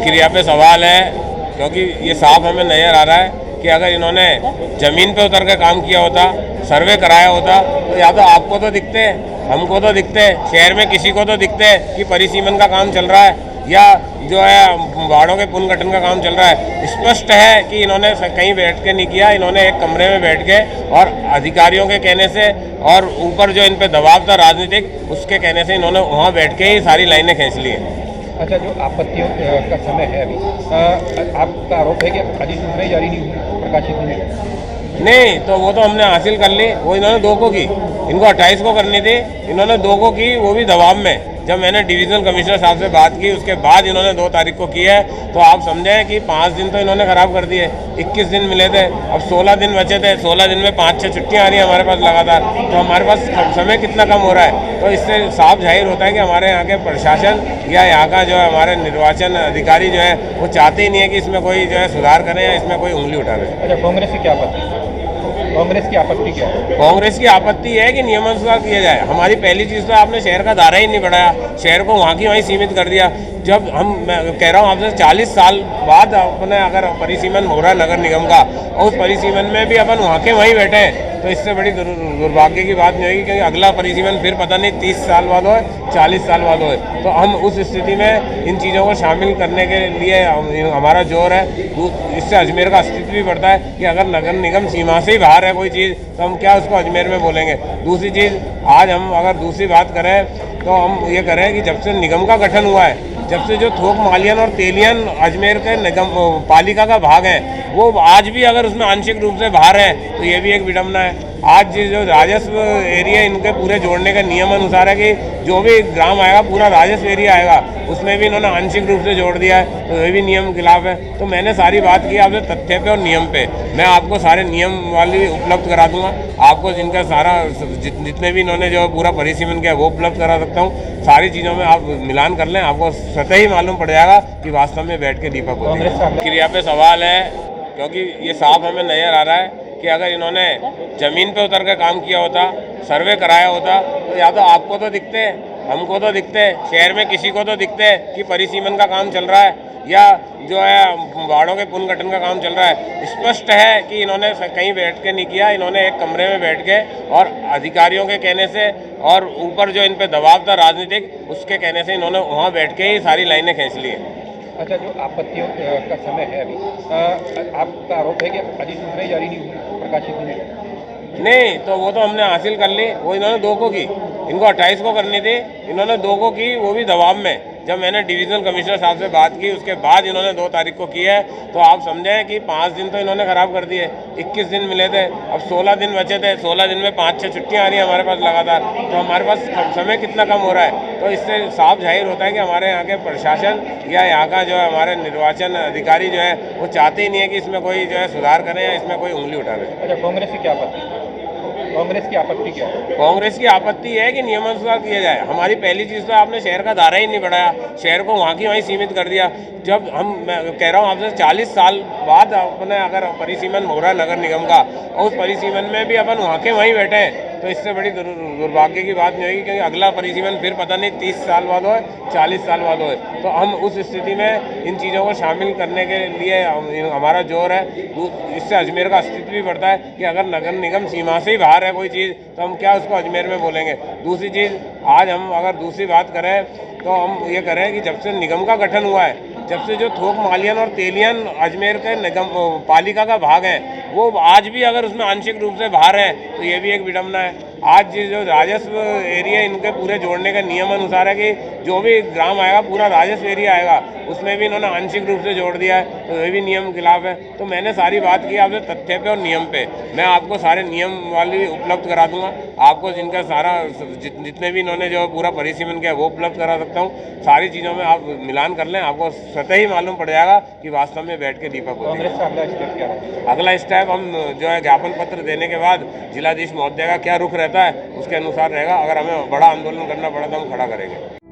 प्रक्रिया पे सवाल है, क्योंकि ये साफ हमें नज़र आ रहा है कि अगर इन्होंने ज़मीन पे उतर के काम किया होता, सर्वे कराया होता, तो या तो आपको तो दिखते, हमको तो दिखते, शहर में किसी को तो दिखते कि परिसीमन का काम चल रहा है या जो है बाड़ों के पुनर्गठन का काम चल रहा है। स्पष्ट है कि इन्होंने कहीं बैठ के नहीं किया, इन्होंने एक कमरे में बैठ के और अधिकारियों के कहने से और ऊपर जो इन पे दबाव था राजनीतिक, उसके कहने से इन्होंने वहाँ बैठ के ही सारी लाइनें खींच ली हैं। अच्छा, जो आपत्तियों का समय है अभी, आपका आरोप है कि अधिसूचनाएं जारी नहीं हुई, प्रकाशित नहीं हुई? नहीं, तो वो तो हमने हासिल कर ली, वो इन्होंने 2 को की, इनको 28 को करनी थी, इन्होंने 2 को की, वो भी दबाव में। जब मैंने डिविजनल कमिश्नर साहब से बात की, उसके बाद इन्होंने 2 तारीख को की है, तो आप समझें कि 5 दिन तो इन्होंने ख़राब कर दिए। 21 दिन मिले थे, अब 16 दिन बचे थे, 16 दिन में 5-6 छुट्टियाँ आ रही हैं हमारे पास लगातार, तो हमारे पास समय कितना कम हो रहा है। तो इससे साफ जाहिर होता है कि हमारे यहाँ के प्रशासन या यहाँ का जो है हमारे निर्वाचन अधिकारी जो है वो चाहते ही नहीं है कि इसमें कोई जो है सुधार करें या इसमें कोई उंगली उठा रहे। अच्छा, कांग्रेस की क्या आपत्ति, कांग्रेस की आपत्ति क्या है? कांग्रेस की आपत्ति है कि नियमानुसार किया जाए। हमारी पहली चीज़ तो आपने शहर का दायरा ही नहीं बढ़ाया, शहर को वहाँ की वहीं सीमित कर दिया। जब मैं कह रहा हूँ आपसे 40 साल बाद अपने अगर परिसीमन हो रहा है नगर निगम का, और उस परिसीमन में भी अपन वहाँ के वहीं बैठे हैं, तो इससे बड़ी दुर्भाग्य की बात नहीं होगी, क्योंकि अगला परिसीमन फिर पता नहीं 30 साल बाद हो, 40 साल बाद हो। तो हम उस स्थिति में इन चीज़ों को शामिल करने के लिए हमारा जोर है। इससे अजमेर का अस्तित्व भी बढ़ता है कि अगर नगर निगम सीमा से ही बाहर है कोई चीज़, तो हम क्या उसको अजमेर में बोलेंगे। दूसरी चीज़, आज हम अगर दूसरी बात करें तो हम ये करें कि जब से निगम का गठन हुआ है, जब से जो थोक मालियन और तेलियन अजमेर के निगम पालिका का भाग है, वो आज भी अगर उसमें आंशिक रूप से बाहर है, तो ये भी एक विडम्बना है। आज जो राजस्व एरिया इनके पूरे जोड़ने के नियम अनुसार है कि जो भी ग्राम आएगा पूरा राजस्व एरिया आएगा, उसमें भी इन्होंने आंशिक रूप से जोड़ दिया है, तो ये भी नियम खिलाफ है। तो मैंने सारी बात की आपसे तथ्य पे और नियम पे, मैं आपको सारे नियम वाली उपलब्ध करा दूंगा, आपको जिनका सारा जितने भी इन्होंने जो पूरा परिसीमन किया वो उपलब्ध करा सकता हूँ। सारी चीज़ों में आप मिलान कर लें, आपको स्वतः ही मालूम पड़ जाएगा कि वास्तव में बैठ के दीपक प्रक्रिया पे सवाल है, क्योंकि ये साफ हमें नज़र आ रहा है कि अगर इन्होंने ज़मीन पे उतर के काम किया होता, सर्वे कराया होता, तो या तो आपको तो दिखते, हमको तो दिखते, शहर में किसी को तो दिखते कि परिसीमन का काम चल रहा है या जो है बाड़ों के पुनर्गठन का काम चल रहा है। स्पष्ट है कि इन्होंने कहीं बैठ के नहीं किया, इन्होंने एक कमरे में बैठ के और अधिकारियों के कहने से और ऊपर जो इन पे दबाव था राजनीतिक, उसके कहने से इन्होंने वहाँ बैठ के ही सारी लाइनें खींच ली हैं। अच्छा, जो आपत्तियों का समय है अभी, आपका आरोप है कि अधिसूचनाएं जारी नहीं हुई, प्रकाशित नहीं हुई? नहीं, तो वो तो हमने हासिल कर ली, वो इन्होंने 2 को की, इनको 28 को करनी थी, इन्होंने 2 को की, वो भी दबाव में। जब मैंने डिविजनल कमिश्नर साहब से बात की, उसके बाद इन्होंने 2 तारीख को की है, तो आप समझें कि 5 दिन तो इन्होंने ख़राब कर दिए। 21 दिन मिले थे, अब 16 दिन बचे थे, 16 दिन में 5-6 छुट्टियाँ आ रही हैं हमारे पास लगातार, तो हमारे पास समय कितना कम हो रहा है। तो इससे साफ जाहिर होता है कि हमारे यहाँ के प्रशासन या यहाँ का जो है हमारे निर्वाचन अधिकारी जो है वो चाहते ही नहीं है कि इसमें कोई जो है सुधार करें या इसमें कोई उंगली उठा रहे। अच्छा, कांग्रेस की क्या आपत्ति, कांग्रेस की आपत्ति क्या है? कांग्रेस की आपत्ति है कि नियमानुसार किया जाए। हमारी पहली चीज़ तो आपने शहर का दायरा ही नहीं बढ़ाया, शहर को वहाँ की वहीं सीमित कर दिया। जब मैं कह रहा हूँ आपसे 40 साल बाद अपने अगर परिसीमन हो रहा है नगर निगम का, और उस परिसीमन में भी अपन वहाँ के वहीं बैठे हैं, तो इससे बड़ी दुर्भाग्य की बात नहीं होगी, क्योंकि अगला परिसीमन फिर पता नहीं 30 साल बाद हो, 40 साल बाद हो। तो हम उस स्थिति में इन चीज़ों को शामिल करने के लिए हमारा जोर है। इससे अजमेर का अस्तित्व भी बढ़ता है कि अगर नगर निगम सीमा से ही बाहर है कोई चीज़, तो हम क्या उसको अजमेर में बोलेंगे। दूसरी चीज़, आज हम अगर दूसरी बात करें तो हम ये करें कि जब से निगम का गठन हुआ है, जब से जो थोक मालियन और तेलियन अजमेर के निगम पालिका का भाग है, वो आज भी अगर उसमें आंशिक रूप से बाहर है, तो ये भी एक विडम्बना है। आज जो राजस्व एरिया इनके पूरे जोड़ने के नियम अनुसार है कि जो भी ग्राम आएगा पूरा राजस्व एरिया आएगा, उसमें भी इन्होंने आंशिक रूप से जोड़ दिया है, तो ये भी नियम खिलाफ है। तो मैंने सारी बात की आपसे तथ्य पे और नियम पे, मैं आपको सारे नियम वाली उपलब्ध करा दूंगा, आपको जिनका सारा जितने भी इन्होंने जो पूरा परिसीमन किया वो उपलब्ध करा सकता हूँ। सारी चीज़ों में आप मिलान कर लें, आपको स्वतः ही मालूम पड़ जाएगा कि वास्तव में बैठ के दीपक होती है। कांग्रेस का अगला स्टेप क्या है? अगला स्टेप हम जो है ज्ञापन पत्र देने के बाद जिलाधीश महोदय का क्या रुख रहता है उसके अनुसार रहेगा। अगर हमें बड़ा आंदोलन करना पड़ा तो हम खड़ा करेंगे।